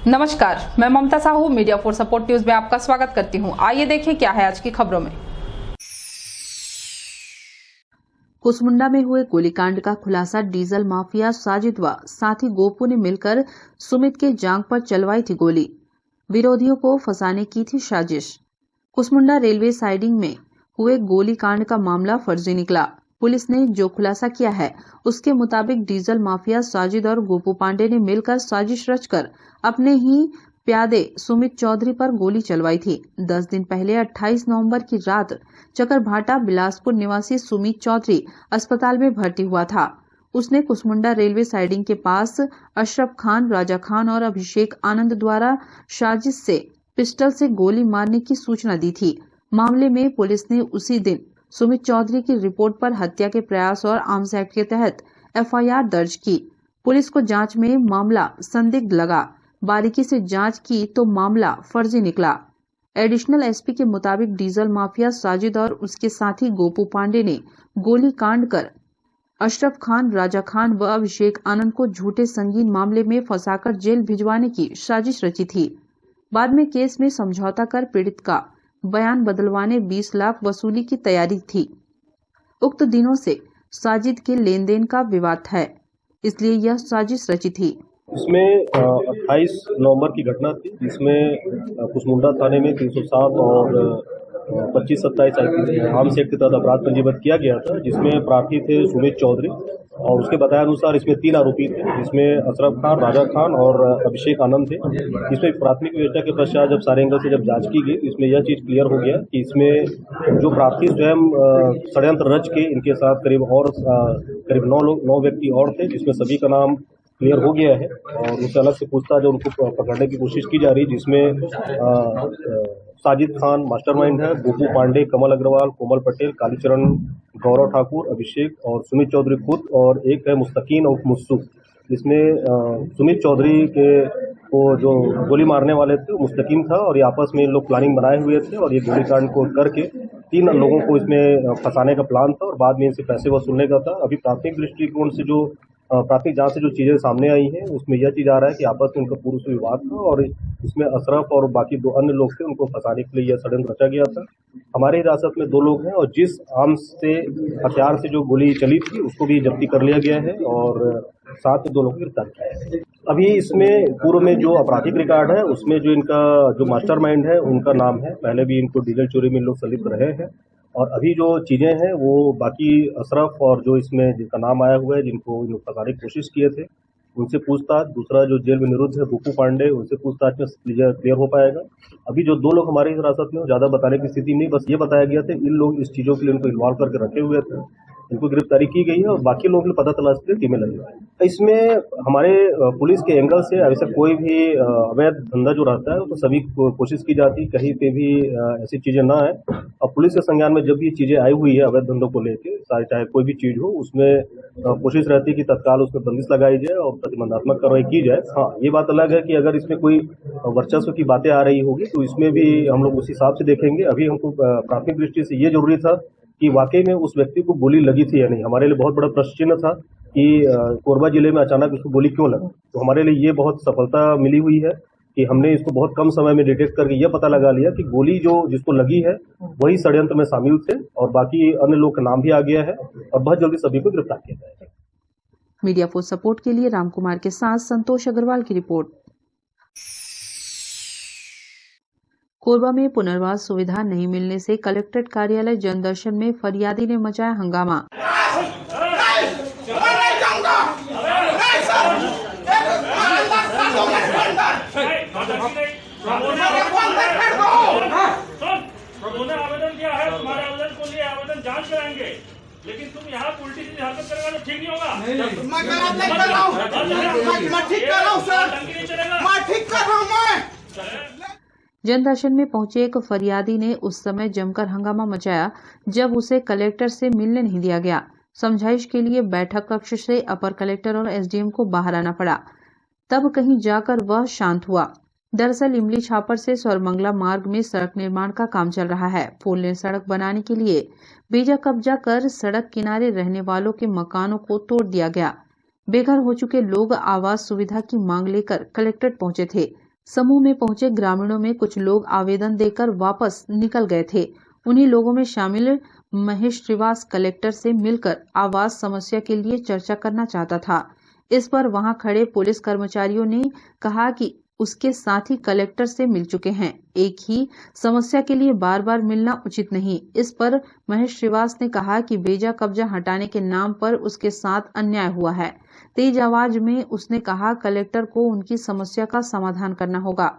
नमस्कार, मैं Mamata Sahu media for support news में आपका स्वागत करती हूं। आइए देखें क्या है आज की खबरों में। कुसमुंडा में हुए गोलीकांड का खुलासा। डीजल माफिया साजिद व साथी गोपू ने मिलकर सुमित के जांग पर चलवाई थी गोली। विरोधियों को फंसाने की थी साजिश। कुसमुंडा रेलवे साइडिंग में हुए गोलीकांड का मामला फर्जी निकला। पुलिस ने जो खुलासा किया है उसके मुताबिक डीजल माफिया साजिद और गोपू पांडे ने मिलकर साजिश रचकर अपने ही प्यादे सुमित चौधरी पर गोली चलवाई थी। 10 दिन पहले 28 नवंबर की रात चकरभाटा बिलासपुर निवासी सुमित चौधरी अस्पताल में भर्ती हुआ था। उसने कुसमुंडा रेलवे साइडिंग के पास अशरफ खान, राजा खान और अभिषेक आनंद द्वारा साजिश से पिस्टल से गोली मारने की सूचना दी थी। मामले में पुलिस ने उसी दिन सुमित चौधरी की रिपोर्ट पर हत्या के प्रयास और आर्म्स एक्ट के तहत एफआईआर दर्ज की। पुलिस को जांच में मामला संदिग्ध लगा। बारीकी से जांच की तो मामला फर्जी निकला। एडिशनल एसपी के मुताबिक डीजल माफिया साजिद और उसके साथी गोपू पांडे ने गोली कांड कर अशरफ खान, राजा खान व अभिषेक आनंद को झूठे संगीन मामले में फंसाकर जेल भिजवाने की साजिश रची थी। बाद में केस में समझौता कर पीड़ित का बयान बदलवाने 20 लाख वसूली की तैयारी थी। उक्त दिनों से साजिद के लेन देन का विवाद है, इसलिए यह साजिश रची थी। इसमें 28 नवंबर की घटना थी, जिसमें कुसमुंडा थाने में 307 और 25-27 आर्म्स एक्ट के तहत अपराध पंजीबद्ध किया गया था, जिसमें प्रार्थी थे सुमित चौधरी और उसके बताए अनुसार इसमें 3 आरोपी थे, जिसमें अशरफ खान, राजा खान और अभिषेक आनंद थे। इसमें प्राथमिक विवेचना के पश्चात जब सारे एंगल से जब जांच की गई तो इसमें यह चीज क्लियर हो गया कि इसमें जो प्रार्थी स्वयं षड्यंत्र रच के इनके साथ करीब 9 व्यक्ति और थे, जिसमें सभी का नाम क्लियर हो गया है और उससे अलग से पूछताछ जो उनको पकड़ने की कोशिश की जा रही है, जिसमें साजिद खान मास्टरमाइंड है, गोपू पांडे, कमल अग्रवाल, कोमल पटेल, कालीचरण, गौरव ठाकुर, अभिषेक और सुमित चौधरी खुद, और एक है मुस्तकीन और मुस्सू, जिसमें सुमित चौधरी के को जो गोली मारने वाले थे वो मुस्तकीम था और ये आपस में इन लोग प्लानिंग बनाए हुए थे और ये गोलीकांड को करके 3 लोगों को इसमें फंसाने का प्लान था और बाद में इनसे पैसे वसूलने का था। अभी प्राथमिक दृष्टिकोण से जो प्राथमिक जांच से जो चीजें सामने आई हैं उसमें यह चीज आ रहा है कि आपस में उनका पूर्व से विवाद था और इसमें अशरफ और बाकी 2 अन्य लोग थे, उनको फंसाने के लिए यह षड्यंत्र रचा गया था। हमारे हिरासत में 2 लोग हैं और जिस आर्म्स से हथियार से जो गोली चली थी उसको भी जब्ती कर लिया गया है और साथ में 2 लोगों को गिरफ्तार किया है। अभी इसमें पूर्व में जो आपराधिक रिकॉर्ड है उसमें जो इनका जो मास्टरमाइंड है उनका नाम है, पहले भी इनको डीजल चोरी में लोग संलिप्त रहे हैं और अभी जो चीजें हैं वो बाकी अशरफ और जो इसमें जिनका नाम आया हुआ है, जिनको इन लोग फंसाने की कोशिश किए थे, उनसे पूछताछ। दूसरा जो जेल में निरुद्ध है गोपू पांडे, उनसे पूछताछ में क्लियर हो पाएगा। अभी जो 2 लोग हमारी हिरासत में ज्यादा बताने की स्थिति नहीं, बस ये बताया गया था इन लोग इस चीजों के लिए इनको इन्वॉल्व करके रखे हुए थे, इनको गिरफ्तारी की गई है और बाकी लोगों के लिए पता चला इसके लिए टीमें लगी है। इसमें हमारे पुलिस के एंगल से ऐसा कोई भी अवैध धंधा जो रहता है तो सभी कोशिश की जाती है कहीं पे भी ऐसी चीजें ना आए और पुलिस के संज्ञान में जब भी चीजें आई हुई है अवैध धंधों को लेकर, चाहे कोई भी चीज हो, उसमें कोशिश रहती है कि तत्काल उसमें बंदिश लगाई जाए और प्रतिबंधात्मक कार्रवाई की जाए। हाँ, ये बात अलग है कि अगर इसमें कोई वर्चस्व की बातें आ रही होगी तो इसमें भी हम लोग उस हिसाब से देखेंगे। अभी हमको प्राथमिक दृष्टि से ये जरूरी था कि वाकई में उस व्यक्ति को गोली लगी थी या नहीं। हमारे लिए बहुत बड़ा प्रश्न चिन्ह था कि कोरबा जिले में अचानक उसको गोली क्यों लगा, तो हमारे लिए ये बहुत सफलता मिली हुई है कि हमने इसको बहुत कम समय में डिटेक्ट करके यह पता लगा लिया कि गोली जो जिसको लगी है वही षड्यंत्र में शामिल थे और बाकी अन्य लोग का नाम भी आ गया है और बहुत जल्दी सभी को गिरफ्तार किया जाएगा। मीडिया फॉर सपोर्ट के लिए रामकुमार के साथ संतोष अग्रवाल की रिपोर्ट। कोरबा में पुनर्वास सुविधा नहीं मिलने से कलेक्ट्रेट कार्यालय जनदर्शन में फरियादी ने मचाया हंगामा। आवेदन किया है, तुम्हारे आवेदन को लिए आवेदन जांच कराएंगे, लेकिन तुम यहाँ उल्टी सीधी हरकत करेगा तो ठीक नहीं होगा। जनदर्शन में पहुंचे एक फरियादी ने उस समय जमकर हंगामा मचाया जब उसे कलेक्टर से मिलने नहीं दिया गया। समझाइश के लिए बैठक कक्ष से अपर कलेक्टर और एसडीएम को बाहर आना पड़ा, तब कहीं जाकर वह शांत हुआ। दरअसल इमली छापर से सौरमंगला मार्ग में सड़क निर्माण का काम चल रहा है। 4 लेन सड़क बनाने के लिए बेजा कब्जा कर सड़क किनारे रहने वालों के मकानों को तोड़ दिया गया। बेघर हो चुके लोग आवास सुविधा की मांग लेकर कलेक्ट्रेट पहुंचे थे। समूह में पहुंचे ग्रामीणों में कुछ लोग आवेदन देकर वापस निकल गए थे। उन्हीं लोगों में शामिल महेश श्रीवास कलेक्टर से मिलकर आवास समस्या के लिए चर्चा करना चाहता था। इस पर वहां खड़े पुलिस कर्मचारियों ने कहा कि उसके साथी कलेक्टर से मिल चुके हैं, एक ही समस्या के लिए बार बार मिलना उचित नहीं। इस पर महेश श्रीवास ने कहा कि बेजा कब्जा हटाने के नाम पर उसके साथ अन्याय हुआ है। तेज आवाज में उसने कहा कलेक्टर को उनकी समस्या का समाधान करना होगा।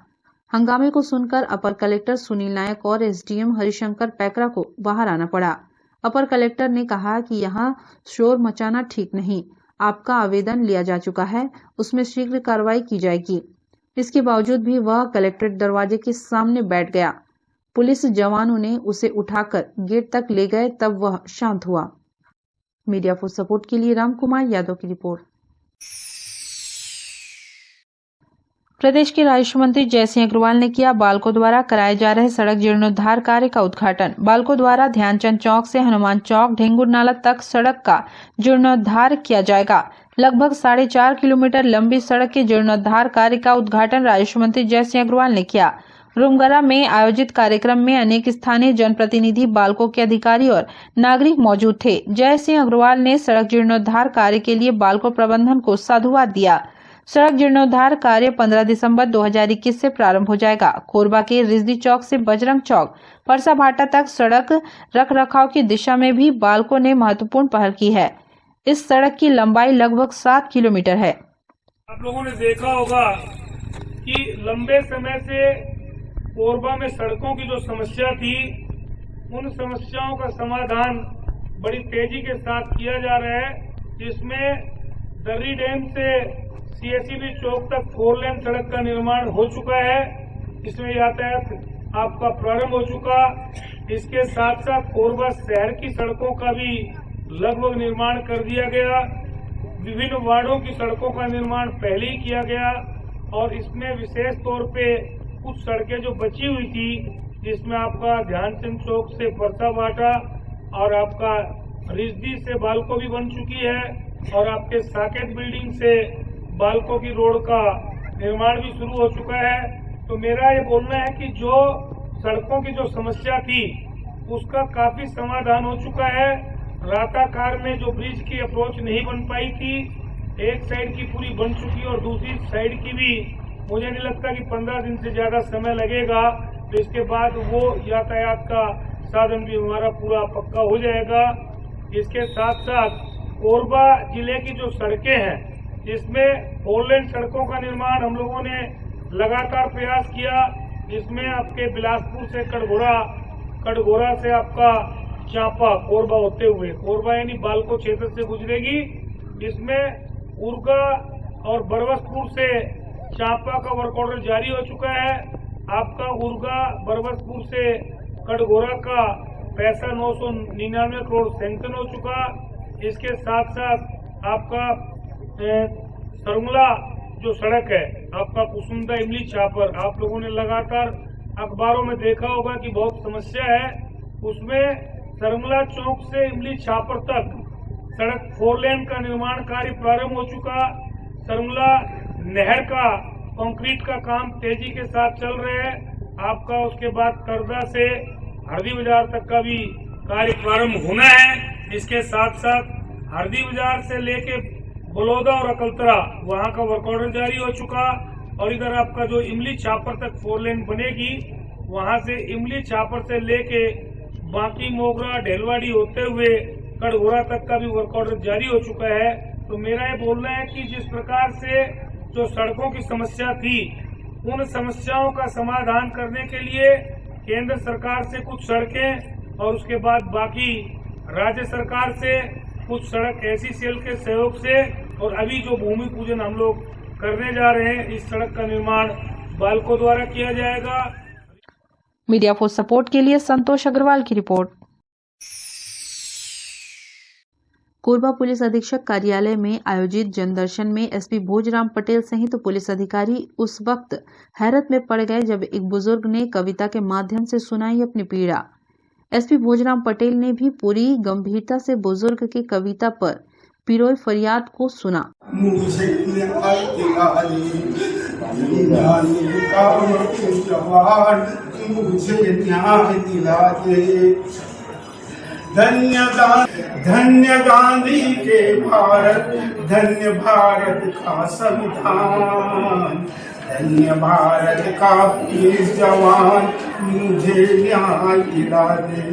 हंगामे को सुनकर अपर कलेक्टर सुनील नायक और एसडीएम हरिशंकर पैकरा को बाहर आना पड़ा। अपर कलेक्टर ने कहा कि यहाँ शोर मचाना ठीक नहीं, आपका आवेदन लिया जा चुका है, उसमें शीघ्र कार्रवाई की जाएगी। इसके बावजूद भी वह कलेक्ट्रेट दरवाजे के सामने बैठ गया। पुलिस जवानों ने उसे उठाकर गेट तक ले गए, तब वह शांत हुआ। मीडिया फॉर सपोर्ट के लिए राम कुमार यादव की रिपोर्ट। प्रदेश के राजस्व मंत्री जयसिंह अग्रवाल ने किया बालको द्वारा कराए जा रहे सड़क जीर्णोद्धार कार्य का उद्घाटन। बालको द्वारा ध्यानचंद चौक से हनुमान चौक ढेंगुर नाला तक सड़क का जीर्णोद्धार किया जाएगा। लगभग 4.5 किलोमीटर लंबी सड़क के जीर्णोद्धार कार्य का उद्घाटन राजस्व मंत्री जयसिंह अग्रवाल ने किया। रूमगरा में आयोजित कार्यक्रम में अनेक स्थानीय जनप्रतिनिधि, बालको के अधिकारी और नागरिक मौजूद थे। जयसिंह अग्रवाल ने सड़क जीर्णोद्धार कार्य के लिए बालको प्रबंधन को साधुवाद दिया। सड़क जीर्णोद्धार कार्य 15 दिसंबर 2021 से प्रारंभ हो जाएगा। कोरबा के रिजदी चौक से बजरंग चौक परसा भाटा तक सड़क रख रखाव की दिशा में भी बालको ने महत्वपूर्ण पहल की है। इस सड़क की लंबाई लगभग 7 किलोमीटर है। आप लोगों ने देखा होगा कि लंबे समय से कोरबा में सड़कों की जो समस्या थी, उन समस्याओं का समाधान बड़ी तेजी के साथ किया जा रहा है, जिसमें दर्री डैम से सीएसईबी चौक तक 4 लेन सड़क का निर्माण हो चुका है। इसमें यातायात आपका प्रारंभ हो चुका। इसके साथ साथ कोरबा शहर की सड़कों का भी लगभग निर्माण कर दिया गया। विभिन्न वार्डों की सड़कों का निर्माण पहले ही किया गया और इसमें विशेष तौर पे कुछ सड़कें जो बची हुई थी, जिसमें आपका ध्यानचंद चौक से परसा भाटा और आपका रिजदी से बालको भी बन चुकी है और आपके साकेत बिल्डिंग से बालको की रोड का निर्माण भी शुरू हो चुका है। तो मेरा ये बोलना है कि जो सड़कों की जो समस्या थी, उसका काफी समाधान हो चुका है। राताकार में जो ब्रिज की अप्रोच नहीं बन पाई थी, एक साइड की पूरी बन चुकी और दूसरी साइड की भी मुझे नहीं लगता कि 15 दिन से ज्यादा समय लगेगा। तो इसके बाद वो यातायात का साधन भी हमारा पूरा पक्का हो जाएगा। इसके साथ साथ कोरबा जिले की जो सड़कें हैं, जिसमें 4 लेन सड़कों का निर्माण हम लोगों ने लगातार प्रयास किया। इसमें आपके बिलासपुर से कटघोरा से आपका चांपा कोरबा होते हुए, कोरबा यानी बालको क्षेत्र से गुजरेगी। इसमें उर्गा और बरबसपुर से चांपा का वर्क ऑर्डर जारी हो चुका है। आपका उर्गा बरबसपुर से कटघोरा का पैसा 999 करोड़ सैंक्शन हो चुका। इसके साथ साथ आपका सरमुला जो सड़क है, आपका कुसुमदा इमली छापर, आप लोगों ने लगातार अखबारों में देखा होगा कि बहुत समस्या है। उसमें सरमुला चौक से इमली छापर तक सड़क 4 लेन का निर्माण कार्य प्रारंभ हो चुका। सरमुला नहर का कंक्रीट का काम तेजी के साथ चल रहा है। आपका उसके बाद करदा से हरदी बाजार तक का भी कार्य प्रारंभ होना है। इसके साथ साथ हरदी बाजार से लेके बलौदा और अकलतरा, वहां का वर्क ऑर्डर जारी हो चुका। और इधर आपका जो इमली छापर तक 4 लेन बनेगी, वहां से इमली छापर से लेके बाकी मोगरा ढेलवाड़ी होते हुए कटघोरा तक का भी वर्क ऑर्डर जारी हो चुका है। तो मेरा ये बोलना है कि जिस प्रकार से जो सड़कों की समस्या थी, उन समस्याओं का समाधान करने के लिए केंद्र सरकार से कुछ सड़कें और उसके बाद बाकी राज्य सरकार से कुछ सड़क ऐसी सेल के सहयोग से और अभी जो भूमि पूजन हम लोग करने जा रहे हैं, इस सड़क का निर्माण बालको द्वारा किया जाएगा। मीडिया फॉर सपोर्ट के लिए संतोष अग्रवाल की रिपोर्ट। कोरबा पुलिस अधीक्षक कार्यालय में आयोजित जनदर्शन में एसपी भोजराम पटेल सहित पुलिस अधिकारी उस वक्त हैरत में पड़ गए जब एक बुजुर्ग ने कविता के माध्यम से सुनाई अपनी पीड़ा। एसपी भोजराम पटेल ने भी पूरी गंभीरता से बुजुर्ग की कविता पर पिरोई फरियाद को सुना। जवान मुझे न्याय दिला दे। धन्य गांधी के भारत, धन्य भारत का संविधान, धन्य भारत का पुलिस जवान मुझे न्याय दिला दे।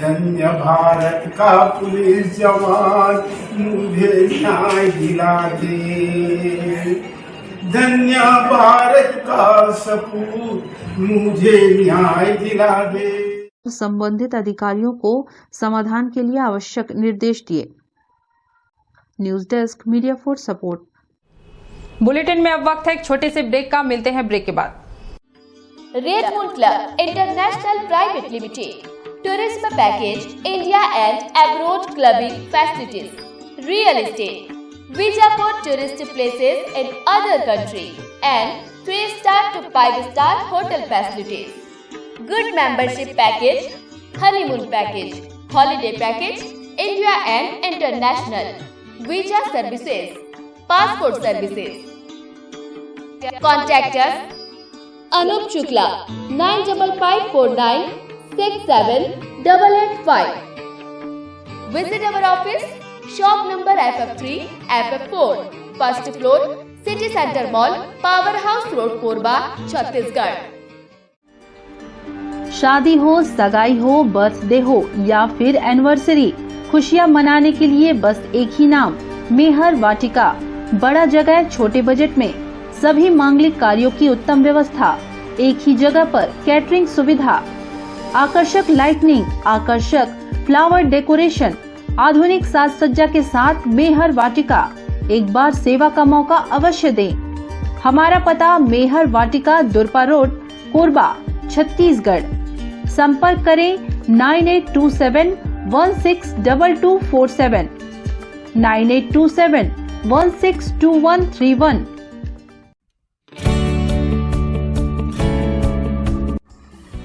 धन्य भारत का पुलिस जवान मुझे न्याय दिला दे। धन्य भारत का सपूत मुझे न्याय दिला दे। संबंधित अधिकारियों को समाधान के लिए आवश्यक निर्देश दिए। News desk, media for support. Bulletin में अब वक्त है एक छोटे से ब्रेक का। मिलते हैं ब्रेक के बाद। Red moon club international private limited, tourism package, India and abroad clubbing facilities, real estate, visa for tourist places in other country and 3-star to 5-star hotel facilities, good membership package, honeymoon package, holiday package, India and international, visa services, passport services. Contact us Anup Shukla 9554967885. Visit our office, shop number FF3, FF4, first floor, City Center Mall, Powerhouse Road, Korba, Chhattisgarh. शादी हो, सगाई हो, birthday हो या फिर anniversary, खुशियां मनाने के लिए बस एक ही नाम, मेहर वाटिका। बड़ा जगह, छोटे बजट में सभी मांगलिक कार्यों की उत्तम व्यवस्था, एक ही जगह पर कैटरिंग सुविधा, आकर्षक लाइटनिंग, आकर्षक फ्लावर डेकोरेशन, आधुनिक साज सज्जा के साथ मेहर वाटिका। एक बार सेवा का मौका अवश्य दें। हमारा पता मेहर वाटिका, दुरपा रोड, कोरबा, छत्तीसगढ़। संपर्क करें 9827162247, 9827162131।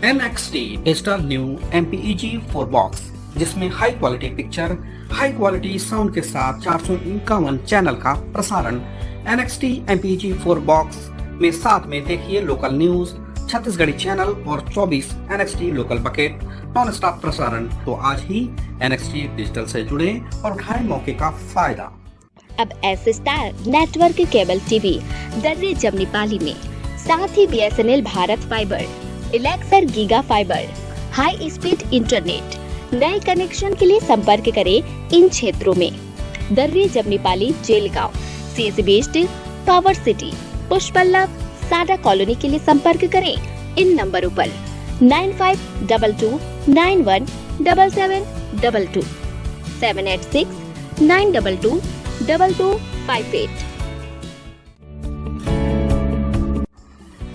NXT digital new MPEG 4 box, जिसमें high quality picture, high quality sound के साथ 451 चैनल का प्रसारण। NXT MPEG 4 बॉक्स में साथ में देखिए लोकल न्यूज, छत्तीसगढ़ी चैनल और 24 NXT local bucket non stop प्रसारण। तो आज ही NXT डिजिटल से जुड़े और उठाएं मौके का फायदा। अब S star network cable TV दर्रे जमनी पाली में, साथ ही BSNL Bharat fibre, Elixir giga fibre, high speed internet. नए कनेक्शन के लिए संपर्क करें इन क्षेत्रों में: दर्रे जमनी पाली, जेलगांव, CSB स्टील, पावर सिटी, पुष्पल्लव, साडा कॉलोनी के लिए संपर्क करें इन नंबरों पर 9522917722, 786-922-2258।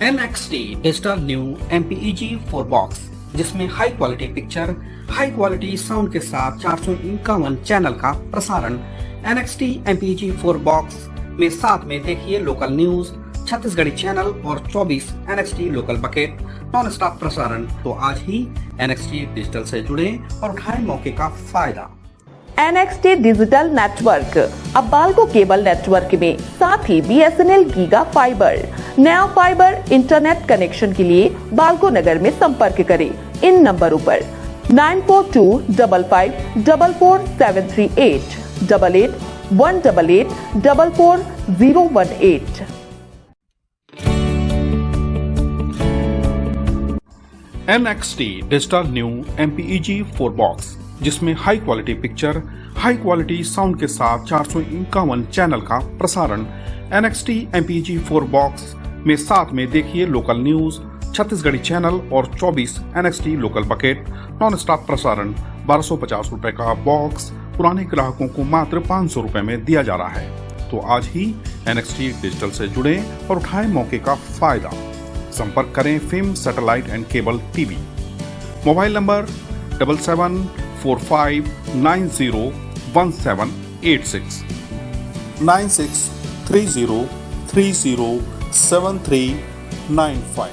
NXT digital new MPEG 4 box, जिसमें high quality picture, high quality sound के साथ 451 चैनल का प्रसारण। NXT MPEG 4 बॉक्स में साथ में देखिए लोकल न्यूज, छत्तीसगढ़ी चैनल और 24 NXT local bucket non stop प्रसारण। तो आज ही NXT डिजिटल से जुड़े और उठाएं मौके का फायदा। NXT डिजिटल नेटवर्क अब बाल्को केबल नेटवर्क में, साथ ही BSNL गीगा फाइबर। नया फाइबर इंटरनेट कनेक्शन के लिए बाल्को नगर में संपर्क करें इन नंबरों पर 9425544738, 8818844018। NXT digital new MPEG 4 box, जिसमें high quality picture, high quality sound के साथ 451 चैनल का प्रसारण। NXT MPEG 4 बॉक्स में साथ में देखिए लोकल न्यूज, छत्तीसगढ़ी चैनल और 24 NXT local bucket non stop प्रसारण। 1250 रुपए का बॉक्स पुराने ग्राहकों को मात्र 500 रुपए में दिया जा रहा है। तो आज ही NXT डिजिटल से जुड़े और उठाएं मौके का फायदा। संपर्क करें film satellite and cable TV. Mobile number 7745901786, 9630307395।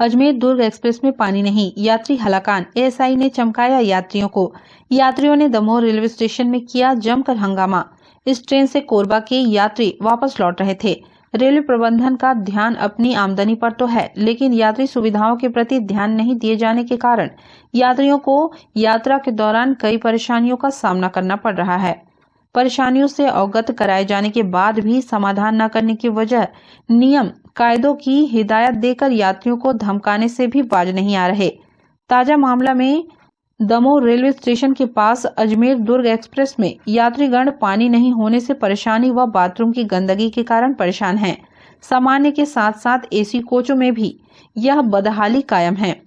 Ajmer Durg express में पानी नहीं, यात्री हलाकान। ASI ने चमकाया यात्रियों को। यात्रियों ने दमोह रेलवे स्टेशन में किया जमकर हंगामा। इस ट्रेन से कोरबा के यात्री वापस लौट रहे थे। रेलवे प्रबंधन का ध्यान अपनी आमदनी पर तो है, लेकिन यात्री सुविधाओं के प्रति ध्यान नहीं दिए जाने के कारण यात्रियों को यात्रा के दौरान कई परेशानियों का सामना करना पड़ रहा है। परेशानियों से अवगत कराए जाने के बाद भी समाधान न करने की वजह नियम कायदों की हिदायत देकर यात्रियों को धमकाने से भी बाज नहीं आ रहे। ताजा मामला में दमोह रेलवे स्टेशन के पास अजमेर दुर्ग एक्सप्रेस में यात्रीगण पानी नहीं होने से परेशानी व बाथरूम की गंदगी के कारण परेशान हैं। सामान्य के साथ साथ एसी कोचों में भी यह बदहाली कायम है।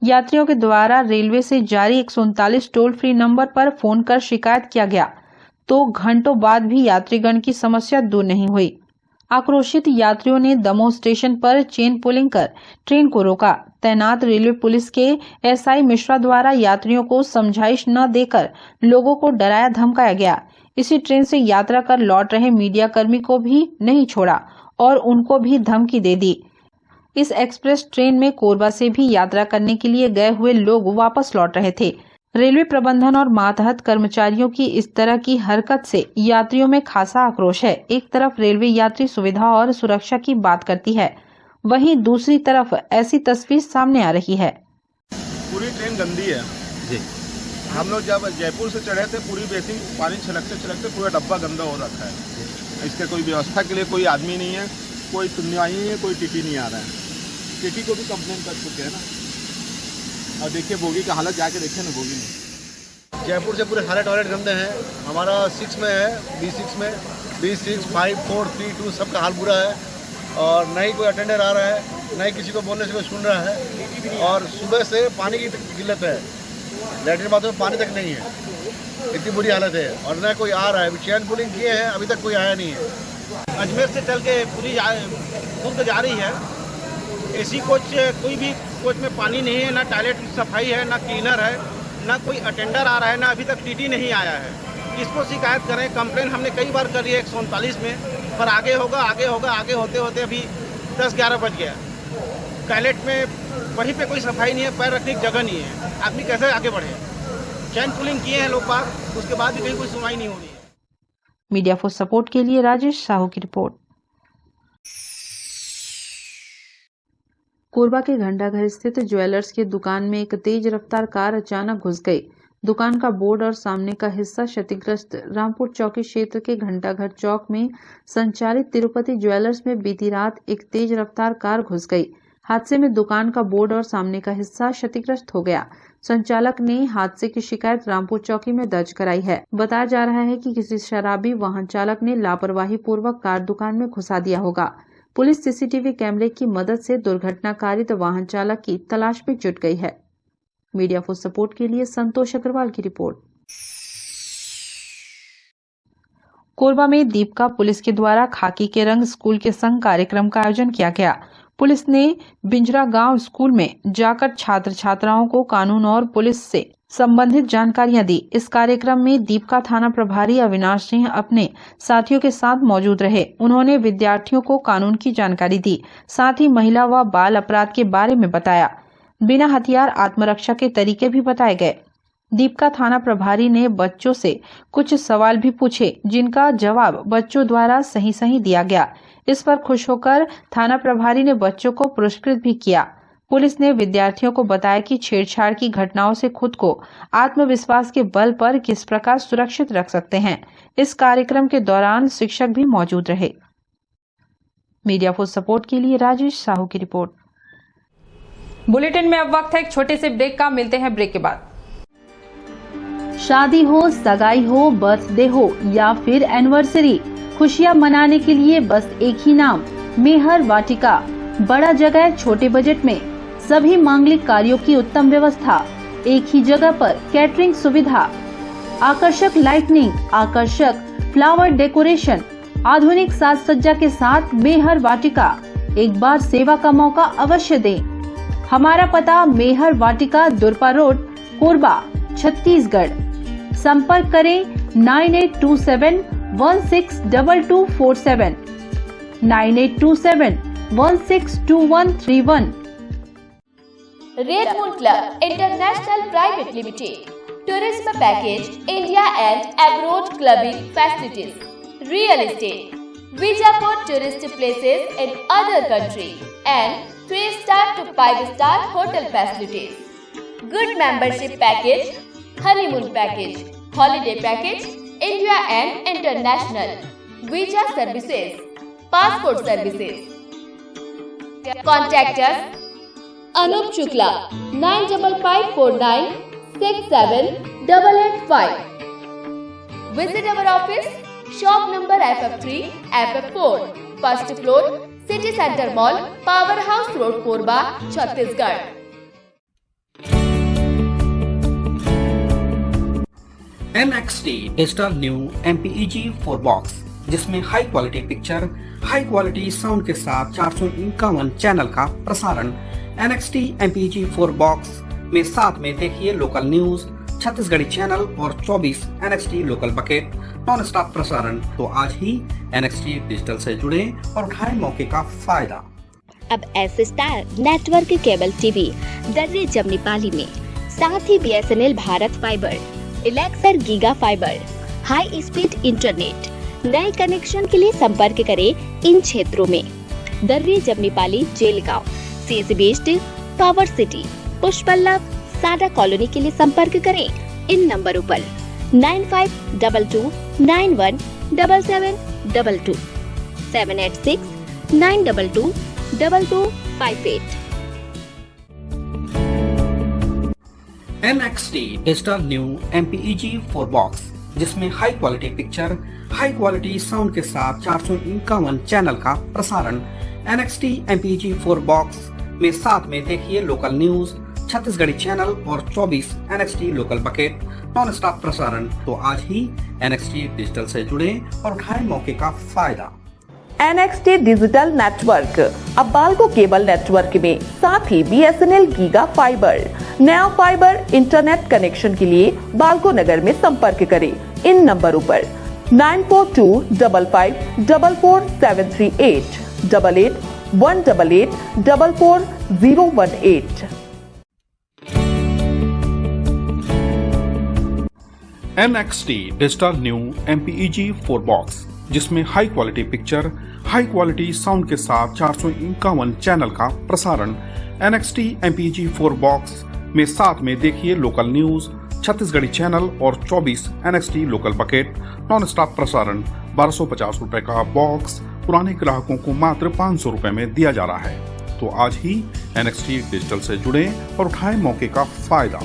यात्रियों के द्वारा रेलवे से जारी 139 टोल फ्री नंबर पर फोन कर शिकायत किया गया तो घंटों बाद भी यात्रीगण की समस्या दूर नहीं हुई। आक्रोशित यात्रियों ने दमोह स्टेशन पर चेन पुलिंग कर ट्रेन को रोका। तैनात रेलवे पुलिस के एसआई मिश्रा द्वारा यात्रियों को समझाइश न देकर लोगों को डराया धमकाया गया। इसी ट्रेन से यात्रा कर लौट रहे मीडिया कर्मी को भी नहीं छोड़ा और उनको भी धमकी दे दी। इस एक्सप्रेस ट्रेन में कोरबा से भी यात्रा करने के लिए गए हुए लोग वापस लौट रहे थे। रेलवे प्रबंधन और मातहत कर्मचारियों की इस तरह की हरकत से यात्रियों में खासा आक्रोश है। एक तरफ रेलवे यात्री सुविधा और सुरक्षा की बात करती है, वहीं दूसरी तरफ ऐसी तस्वीर सामने आ रही है। पूरी ट्रेन गंदी है जी। हम लोग जब जयपुर से चढ़े थे पूरी बेसिन पानी छलकते पूरा डब्बा गंदा हो रखा है। इसके कोई व्यवस्था के लिए कोई आदमी नहीं है, कोई सुनवाई नहीं है, कोई टीटी नहीं आ रहा है। टीटी को भी कंप्लेन कर चुके हैं ना। और देखिए बोगी का हालत जाके देखिए ना बोगी में। जयपुर से पूरे सारे टॉयलेट गंदे हैं। हमारा 6 में है, B6 में, B6, 5, 4, 3, 2 सबका हाल बुरा है। और न ही कोई अटेंडर आ रहा है, न ही किसी को बोलने से कोई सुन रहा है। और सुबह से पानी की किल्लत है, लैट्रिन बाथरूम में पानी तक नहीं है, इतनी बुरी हालत है। और न कोई आ रहा है। चेन पुलिंग किए हैं, अभी तक कोई आया नहीं है। अजमेर से चल के पूरी दुर्ग जा रही है। एसी कोच कोई भी कोच में पानी नहीं है, ना टॉयलेट की सफाई है, ना क्लीनर है, ना कोई अटेंडर आ रहा है, ना अभी तक टीटी नहीं आया है। किसको शिकायत करें? कंप्लेन हमने कई बार करी है 139 में, पर आगे होते होते अभी 10-11 बज गया। टॉयलेट में वहीं पे कोई सफाई नहीं है, पैर रखने की जगह नहीं है। आदमी कैसे आगे बढ़े? चैन पुलिंग किए हैं लोग बाग, उसके बाद भी कहीं कोई सुनवाई नहीं हो रही है। मीडिया फॉर सपोर्ट के लिए राजेश साहू की रिपोर्ट। कोरबा के घंटाघर स्थित ज्वेलर्स की दुकान में एक तेज रफ्तार कार अचानक घुस गई। दुकान का बोर्ड और सामने का हिस्सा क्षतिग्रस्त। रामपुर चौकी क्षेत्र के घंटाघर चौक में संचालित तिरुपति ज्वेलर्स में बीती रात एक तेज रफ्तार कार घुस गई। हादसे में दुकान का बोर्ड और सामने का हिस्सा क्षतिग्रस्त हो गया। संचालक ने हादसे की शिकायत रामपुर चौकी में दर्ज कराई है। बताया जा रहा है कि किसी शराबी वाहन चालक ने लापरवाही पूर्वक कार दुकान में घुसा दिया होगा। पुलिस सीसीटीवी कैमरे की मदद से दुर्घटना कारित वाहन चालक की तलाश में जुट गई है। मीडिया फॉर सपोर्ट के लिए संतोष अग्रवाल की रिपोर्ट। कोरबा में दीपका पुलिस के द्वारा खाकी के रंग स्कूल के संग कार्यक्रम का आयोजन किया गया। पुलिस ने बिंजरा गांव स्कूल में जाकर छात्र छात्राओं को कानून और पुलिस से संबंधित जानकारियां दी। इस कार्यक्रम में दीपका थाना प्रभारी अविनाश सिंह अपने साथियों के साथ मौजूद रहे। उन्होंने विद्यार्थियों को कानून की जानकारी दी, साथ ही महिला व बाल अपराध के बारे में बताया। बिना हथियार आत्मरक्षा के तरीके भी बताए गए। दीपका थाना प्रभारी ने बच्चों से कुछ सवाल भी पूछे, जिनका जवाब बच्चों द्वारा सही दिया गया। इस पर खुश होकर थाना प्रभारी ने बच्चों को पुरस्कृत भी किया। पुलिस ने विद्यार्थियों को बताया कि छेड़छाड़ की घटनाओं से खुद को आत्मविश्वास के बल पर किस प्रकार सुरक्षित रख सकते हैं। इस कार्यक्रम के दौरान शिक्षक भी मौजूद रहे। मीडिया फॉर सपोर्ट के लिए राजेश साहू की रिपोर्ट। बुलेटिन में अब वक्त है एक छोटे से ब्रेक का। मिलते हैं ब्रेक के बाद। शादी हो, सगाई हो, बर्थडे हो या फिर एनिवर्सरी, खुशियां मनाने के लिए बस एक ही नाम, मेहर वाटिका। बड़ा जगह, छोटे बजट में सभी मांगलिक कार्यों की उत्तम व्यवस्था, एक ही जगह पर कैटरिंग सुविधा, आकर्षक लाइटनिंग, आकर्षक फ्लावर डेकोरेशन, आधुनिक साज सज्जा के साथ मेहर वाटिका। एक बार सेवा का मौका अवश्य दें। हमारा पता मेहर वाटिका, दुरपा रोड, कोरबा, छत्तीसगढ़। संपर्क करें 9827162247, 9827162131। Red moon club international private limited, tourism package, India and abroad clubbing facilities, real estate, visa for tourist places in other country, and 3-star to 5-star hotel facilities. Good membership package, honeymoon package, holiday package, India and international, visa services, passport services. Contact us Anup Shukla 95549 67885. Visit our office, shop number FF3, FF4, first floor, City Center Mall, Powerhouse Road, Korba, Chhattisgarh. NXT digital new MPEG 4 box, जिसमें high quality picture, high quality sound के साथ 451 channel का प्रसारण। NXT MPEG 4 box में साथ में देखिए local news, Chhattisgarhi channel और 24 NXT local bucket non stop प्रसारण। तो आज ही NXT डिजिटल से जुड़े और उठाएं मौके का फायदा। अब S star network cable TV दर्रे जमनी पाली में, साथ ही BSNL Bharat fibre, Elixir giga fibre, high speed internet. नए कनेक्शन के लिए संपर्क करें इन क्षेत्रों में: दर्रे जमनी पाली, जेलगांव, CSB बेस्ड, पावर सिटी, पुष्पल्लव, सादा कॉलोनी के लिए संपर्क करें इन नंबरों पर 9522917722 786-922-2258। NXT digital new MPEG 4 box, जिसमें high quality picture, high quality sound के साथ 451 चैनल का प्रसारण। NXT MPEG 4 बॉक्स में साथ में देखिए लोकल न्यूज, छत्तीसगढ़ी चैनल और 24 NXT local bucket non stop प्रसारण। तो आज ही NXT डिजिटल से जुड़े और उठाएं मौके का फायदा। NXT डिजिटल नेटवर्क अब बाल्को केबल नेटवर्क में, साथ ही BSNL गीगा फाइबर। नया फाइबर इंटरनेट कनेक्शन के लिए बाल्को नगर में संपर्क करें इन नंबरों पर 9425544738 8818844018। NXT digital new MPEG 4 box, जिसमें high quality picture, high quality sound के साथ 451 चैनल का प्रसारण। NXT MPEG 4 बॉक्स में साथ में देखिए लोकल न्यूज, छत्तीसगढ़ी चैनल और 24 NXT local bucket non stop प्रसारण। 1250 रुपए का बॉक्स पुराने ग्राहकों को मात्र 500 रुपए में दिया जा रहा है। तो आज ही NXT डिजिटल से जुड़े और उठाएं मौके का फायदा।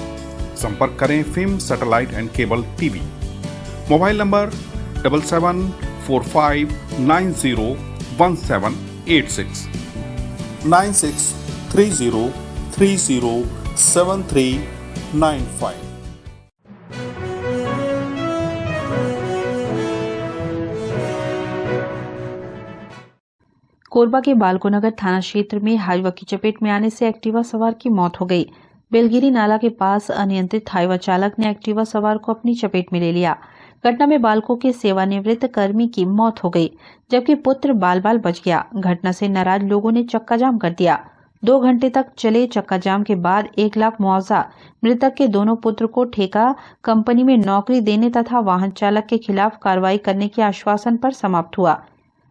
संपर्क करें film satellite and cable TV. Mobile number 7745901786 9630307395। Korba के बालकोनगर थाना क्षेत्र में हाईवा की चपेट में आने से एक्टिवा सवार की मौत हो गई। बेलगिरी नाला के पास अनियंत्रित हाईवा चालक ने एक्टिवा सवार को अपनी चपेट में ले लिया। घटना में बालकों के सेवानिवृत्त कर्मी की मौत हो गई, जबकि पुत्र बाल बाल बच गया। घटना से नाराज लोगों ने चक्का जाम कर दिया। 2 घंटे तक चले चक्का जाम के बाद 1 लाख मुआवजा मृतक के दोनों पुत्र को ठेका कंपनी में नौकरी देने तथा वाहन चालक के खिलाफ कार्रवाई करने के आश्वासन पर समाप्त हुआ।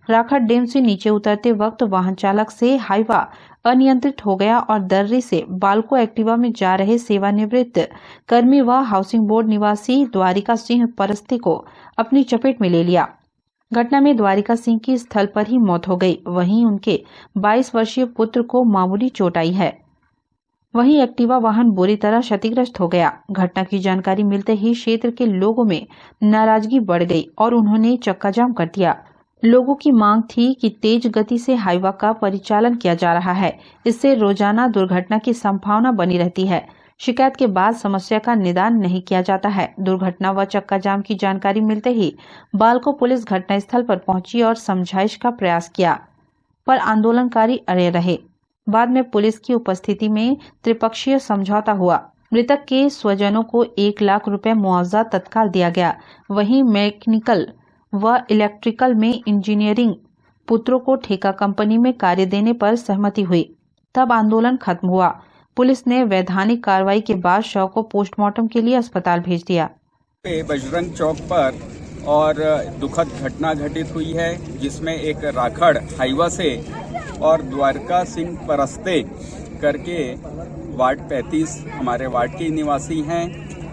राखट डैम से नीचे उतरते वक्त वाहन चालक से हाईवा अनियंत्रित हो गया और दर्रे से बालको एक्टिवा में जा रहे सेवानिवृत्त कर्मी व हाउसिंग बोर्ड निवासी द्वारिका सिंह परस्ते को अपनी चपेट में ले लिया। घटना में द्वारिका सिंह की स्थल पर ही मौत हो गई। वहीं उनके 22 वर्षीय पुत्र को मामूली चोट आई है। वहीं एक्टिवा वाहन बुरी तरह क्षतिग्रस्त हो गया। घटना की जानकारी मिलते ही क्षेत्र के लोगों में नाराजगी बढ़ गई और उन्होंने चक्का जाम कर दिया। लोगों की मांग थी कि तेज गति से हाईवा का परिचालन किया जा रहा है, इससे रोजाना दुर्घटना की संभावना बनी रहती है। शिकायत के बाद समस्या का निदान नहीं किया जाता है। दुर्घटना व चक्का जाम की जानकारी मिलते ही बालको पुलिस घटनास्थल पर पहुंची और समझाइश का प्रयास किया, पर आंदोलनकारी अड़े रहे। बाद में पुलिस की उपस्थिति में त्रिपक्षीय समझौता हुआ। मृतक के स्वजनों को 1 लाख रुपए मुआवजा तत्काल दिया गया। वहीं मैकेनिकल व इलेक्ट्रिकल में इंजीनियरिंग पुत्रों को ठेका कंपनी में कार्य देने पर सहमति हुई। तब आंदोलन खत्म हुआ। पुलिस ने वैधानिक कार्रवाई के बाद शव को पोस्टमार्टम के लिए अस्पताल भेज दिया। बजरंग चौक पर और दुखद घटना घटित हुई है, जिसमें एक राखड़ हाईवा से और द्वारका सिंह परस्ते करके वार्ड 35 हमारे वार्ड के निवासी हैं,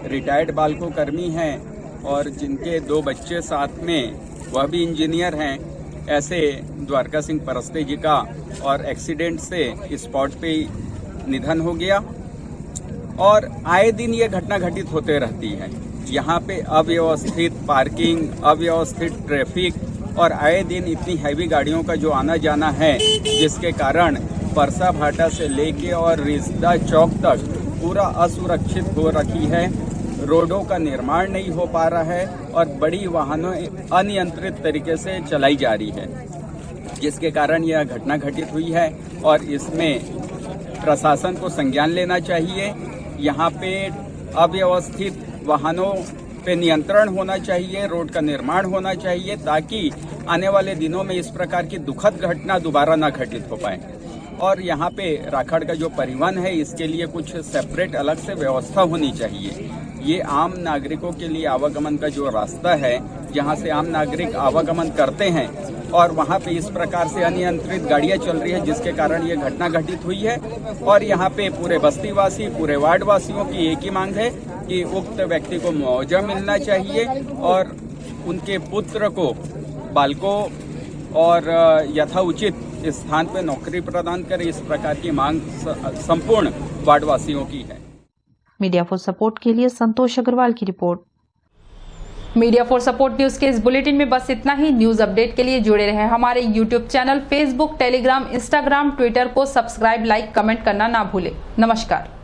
रिटायर्ड बाल्को कर्मी हैं और जिनके 2 बच्चे साथ में, वह भी इंजीनियर हैं, ऐसे द्वारका सिंह परस्ते जी का और एक्सीडेंट से स्पॉट पे निधन हो गया। और आए दिन ये घटना घटित होते रहती है। यहाँ पे अव्यवस्थित पार्किंग, अव्यवस्थित ट्रैफिक और आए दिन इतनी हैवी गाड़ियों का जो आना जाना है, जिसके कारण परसा भाटा से लेके और रिश्ता चौक तक पूरा असुरक्षित हो रखी है। रोडों का निर्माण नहीं हो पा रहा है और बड़ी वाहनों अनियंत्रित तरीके से चलाई जा रही है, जिसके कारण यह घटना घटित हुई है और इसमें प्रशासन को संज्ञान लेना चाहिए। यहाँ पे अव्यवस्थित वाहनों पे नियंत्रण होना चाहिए, रोड का निर्माण होना चाहिए, ताकि आने वाले दिनों में इस प्रकार की दुखद घटना दोबारा न घटित हो पाए। और यहाँ पे राखड़ का जो परिवहन है, इसके लिए कुछ सेपरेट अलग से व्यवस्था होनी चाहिए। ये आम नागरिकों के लिए आवागमन का जो रास्ता है, जहाँ से आम नागरिक आवागमन करते हैं और वहाँ पे इस प्रकार से अनियंत्रित गाड़ियाँ चल रही है, जिसके कारण ये घटना घटित हुई है। और यहाँ पे पूरे बस्तीवासी, पूरे वार्ड वासियों की एक ही मांग है कि उक्त व्यक्ति को मुआवजा मिलना चाहिए और उनके पुत्र को बाल्को और यथाउचित स्थान पर नौकरी प्रदान करे। इस प्रकार की मांग संपूर्ण वार्ड वासियों की है। मीडिया फॉर सपोर्ट के लिए संतोष अग्रवाल की report. Media for support news के इस बुलेटिन में बस इतना ही। न्यूज अपडेट के लिए जुड़े रहें हमारे YouTube channel, Facebook, Telegram, Instagram, Twitter को सब्सक्राइब, लाइक, कमेंट करना ना भूलें। नमस्कार।